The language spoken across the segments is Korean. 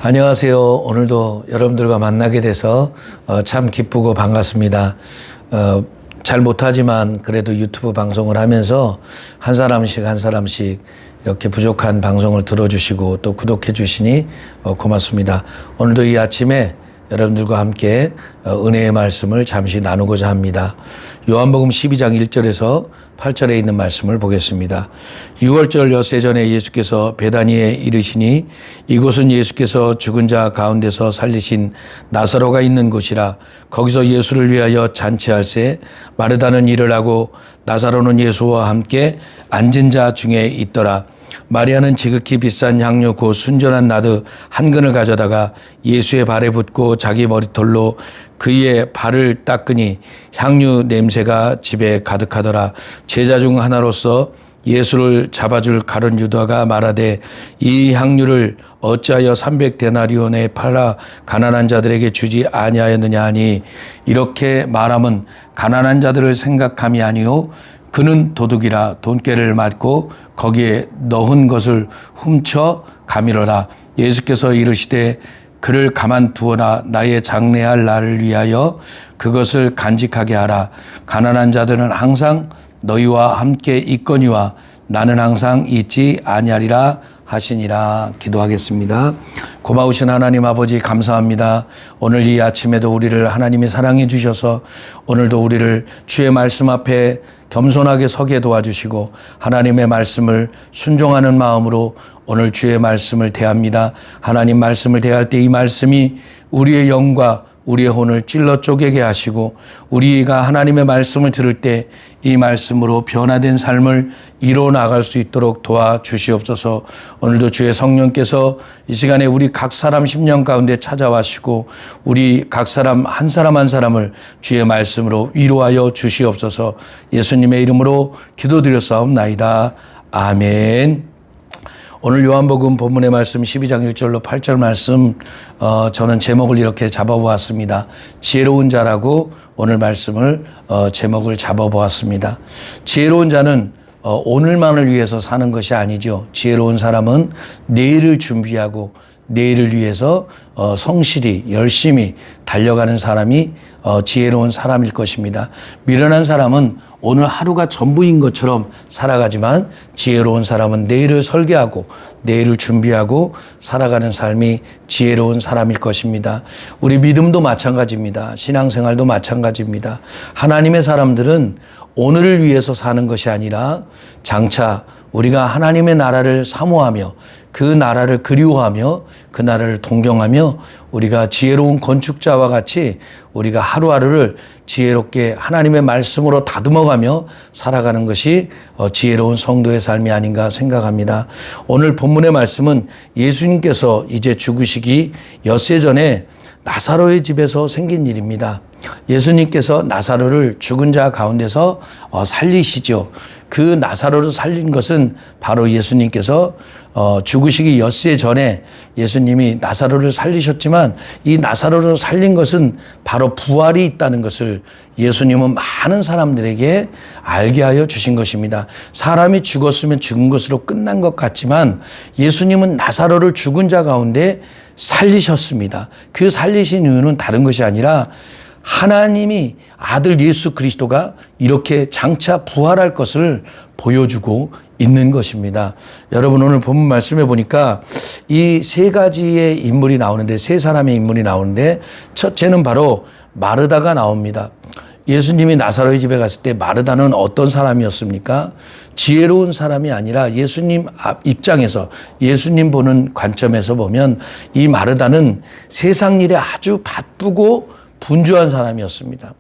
안녕하세요. 오늘도 여러분들과 만나게 돼서 참 기쁘고 반갑습니다. 잘 못하지만 그래도 유튜브 방송을 하면서 한 사람씩 이렇게 부족한 방송을 들어주시고 또 구독해 주시니 고맙습니다. 오늘도 이 아침에 여러분들과 함께 은혜의 말씀을 잠시 나누고자 합니다. 요한복음 12장 1절에서 8절에 있는 말씀을 보겠습니다. 6월절 엿새 전에 예수께서 베다니에 이르시니 이곳은 예수께서 죽은 자 가운데서 살리신 나사로가 있는 곳이라. 거기서 예수를 위하여 잔치할새 마르다는 일을 하고 나사로는 예수와 함께 앉은 자 중에 있더라. 마리아는 지극히 비싼 향료 곧 순전한 나드 한 근을 가져다가 예수의 발에 붓고 자기 머리털로 그의 발을 닦으니 향유 냄새가 집에 가득하더라. 제자 중 하나로서 예수를 잡아줄 가룟 유다가 말하되 이 향유를 어찌하여 300데나리온에 팔아 가난한 자들에게 주지 아니하였느냐 하니 이렇게 말함은 가난한 자들을 생각함이 아니요 그는 도둑이라 돈꾀를 맞고 거기에 넣은 것을 훔쳐 가미러라. 예수께서 이르시되 그를 가만두어라. 나의 장래할 날을 위하여 그것을 간직하게 하라. 가난한 자들은 항상 너희와 함께 있거니와 나는 항상 있지 아니하리라 하시니라. 기도하겠습니다. 고마우신 하나님 아버지 감사합니다. 오늘 이 아침에도 우리를 하나님이 사랑해 주셔서 오늘도 우리를 주의 말씀 앞에 겸손하게 서게 도와주시고 하나님의 말씀을 순종하는 마음으로 오늘 주의 말씀을 대합니다. 하나님 말씀을 대할 때 이 말씀이 우리의 영과 우리의 혼을 찔러 쪼개게 하시고 우리가 하나님의 말씀을 들을 때 이 말씀으로 변화된 삶을 이루어 나갈 수 있도록 도와주시옵소서. 오늘도 주의 성령께서 이 시간에 우리 각 사람 심령 가운데 찾아와시고 우리 각 사람 한 사람을 주의 말씀으로 위로하여 주시옵소서. 예수님의 이름으로 기도드렸사옵나이다. 아멘. 오늘 요한복음 본문의 말씀 12장 1절로 8절 말씀 저는 제목을 이렇게 잡아보았습니다. 지혜로운 자라고 오늘 말씀을 제목을 잡아보았습니다. 지혜로운 자는 오늘만을 위해서 사는 것이 아니죠. 지혜로운 사람은 내일을 준비하고 내일을 위해서 성실히 열심히 달려가는 사람이 지혜로운 사람일 것입니다. 미련한 사람은 오늘 하루가 전부인 것처럼 살아가지만 지혜로운 사람은 내일을 설계하고 내일을 준비하고 살아가는 삶이 지혜로운 사람일 것입니다. 우리 믿음도 마찬가지입니다. 신앙생활도 마찬가지입니다. 하나님의 사람들은 오늘을 위해서 사는 것이 아니라 장차 우리가 하나님의 나라를 사모하며 그 나라를 그리워하며 그 나라를 동경하며 우리가 지혜로운 건축자와 같이 우리가 하루하루를 지혜롭게 하나님의 말씀으로 다듬어가며 살아가는 것이 지혜로운 성도의 삶이 아닌가 생각합니다. 오늘 본문의 말씀은 예수님께서 이제 죽으시기 엿새 전에 나사로의 집에서 생긴 일입니다. 예수님께서 나사로를 죽은 자 가운데서 살리시죠. 그 나사로를 살린 것은 바로 예수님께서 죽으시기 엿새 전에 예수님이 나사로를 살리셨지만 이 나사로를 살린 것은 바로 부활이 있다는 것을 예수님은 많은 사람들에게 알게 하여 주신 것입니다. 사람이 죽었으면 죽은 것으로 끝난 것 같지만 예수님은 나사로를 죽은 자 가운데 살리셨습니다. 그 살리신 이유는 다른 것이 아니라 하나님이 아들 예수 그리스도가 이렇게 장차 부활할 것을 보여주고 있는 것입니다. 여러분 오늘 본문 말씀해 보니까 이 세 가지의 인물이 나오는데 세 사람의 인물이 나오는데 첫째는 바로 마르다가 나옵니다. 예수님이 나사로의 집에 갔을 때 마르다는 어떤 사람이었습니까? 지혜로운 사람이 아니라 예수님 입장에서 예수님 보는 관점에서 보면 이 마르다는 세상 일에 아주 바쁘고 분주한 사람이었습니다.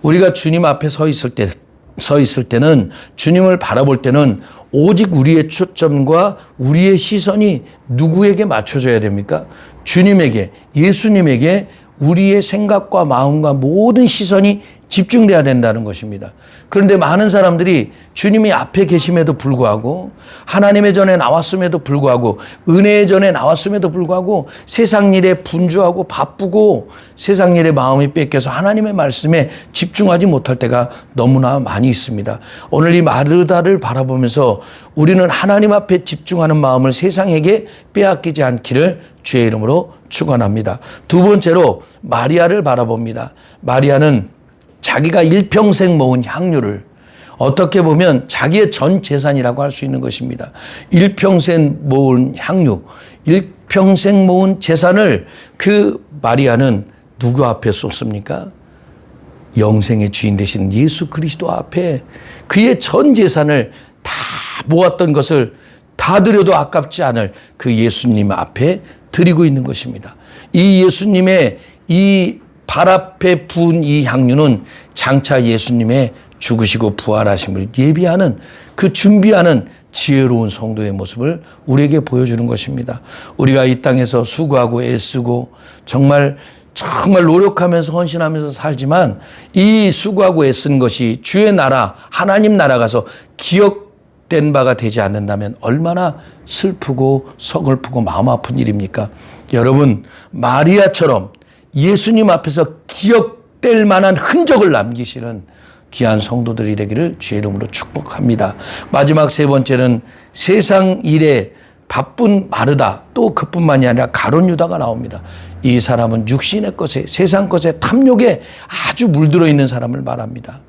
우리가 주님 앞에 서 있을 때는 주님을 바라볼 때는 오직 우리의 초점과 우리의 시선이 누구에게 맞춰져야 됩니까? 주님에게, 예수님에게 우리의 생각과 마음과 모든 시선이 집중돼야 된다는 것입니다. 그런데 많은 사람들이 주님이 앞에 계심에도 불구하고 하나님의 전에 나왔음에도 불구하고 은혜의 전에 나왔음에도 불구하고 세상 일에 분주하고 바쁘고 세상 일에 마음이 뺏겨서 하나님의 말씀에 집중하지 못할 때가 너무나 많이 있습니다. 오늘 이 마르다를 바라보면서 우리는 하나님 앞에 집중하는 마음을 세상에게 빼앗기지 않기를 주의 이름으로 축원합니다. 두 번째로 마리아를 바라봅니다. 마리아는 자기가 일평생 모은 향유를 어떻게 보면 자기의 전 재산이라고 할 수 있는 것입니다. 일평생 모은 향유, 일평생 모은 재산을 그 마리아는 누구 앞에 쏟습니까? 영생의 주인 되신 예수 그리스도 앞에 그의 전 재산을 다 모았던 것을 다 드려도 아깝지 않을 그 예수님 앞에 드리고 있는 것입니다. 이 예수님의 이 발 앞에 부은 이 향유는 장차 예수님의 죽으시고 부활하심을 예비하는 그 준비하는 지혜로운 성도의 모습을 우리에게 보여주는 것입니다. 우리가 이 땅에서 수고하고 애쓰고 정말 노력하면서 헌신하면서 살지만 이 수고하고 애쓴 것이 주의 나라 하나님 나라 가서 기억된 바가 되지 않는다면 얼마나 슬프고 서글프고 마음 아픈 일입니까? 여러분, 마리아처럼 예수님 앞에서 기억될 만한 흔적을 남기시는 귀한 성도들이 되기를 주의 이름으로 축복합니다. 마지막 세 번째는 세상 일에 바쁜 마르다, 또 그뿐만이 아니라 가룟 유다가 나옵니다. 이 사람은 육신의 것에, 세상 것에, 탐욕에 아주 물들어 있는 사람을 말합니다.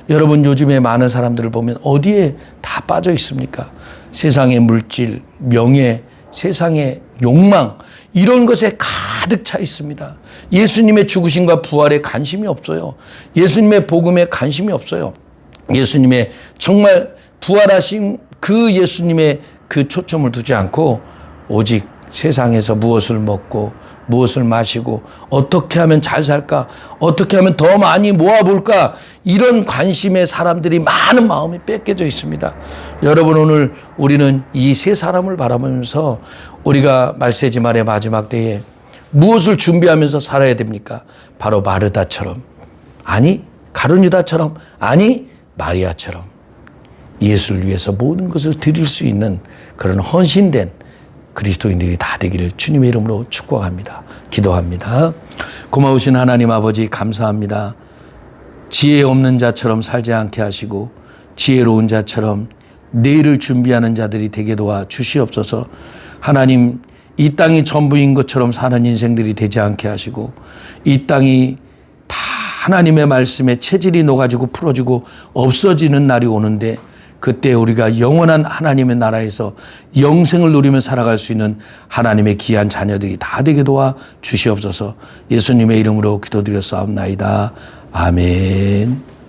여러분, 요즘에 많은 사람들을 보면 어디에 다 빠져 있습니까? 세상의 물질, 명예, 세상의 욕망, 이런 것에 가득 차 있습니다. 예수님의 죽으심과 부활에 관심이 없어요. 예수님의 복음에 관심이 없어요. 예수님의 정말 부활하신 그 예수님의 그 초점을 두지 않고 오직 세상에서 무엇을 먹고 무엇을 마시고 어떻게 하면 잘 살까, 어떻게 하면 더 많이 모아볼까, 이런 관심에 사람들이 많은 마음이 뺏겨져 있습니다. 여러분, 오늘 우리는 이 세 사람을 바라보면서 우리가 말세지 말의 마지막 때에 무엇을 준비하면서 살아야 됩니까? 바로 마르다처럼, 아니 가룟 유다처럼, 아니 마리아처럼 예수를 위해서 모든 것을 드릴 수 있는 그런 헌신된 그리스도인들이 다 되기를 주님의 이름으로 축복합니다. 기도합니다. 고마우신 하나님 아버지, 감사합니다. 지혜 없는 자처럼 살지 않게 하시고 지혜로운 자처럼 내일을 준비하는 자들이 되게 도와 주시옵소서. 하나님, 이 땅이 전부인 것처럼 사는 인생들이 되지 않게 하시고 이 땅이 다 하나님의 말씀에 체질이 녹아지고 풀어지고 없어지는 날이 오는데 그때 우리가 영원한 하나님의 나라에서 영생을 누리며 살아갈 수 있는 하나님의 귀한 자녀들이 다 되게 도와 주시옵소서. 예수님의 이름으로 기도드렸사옵나이다. 아멘.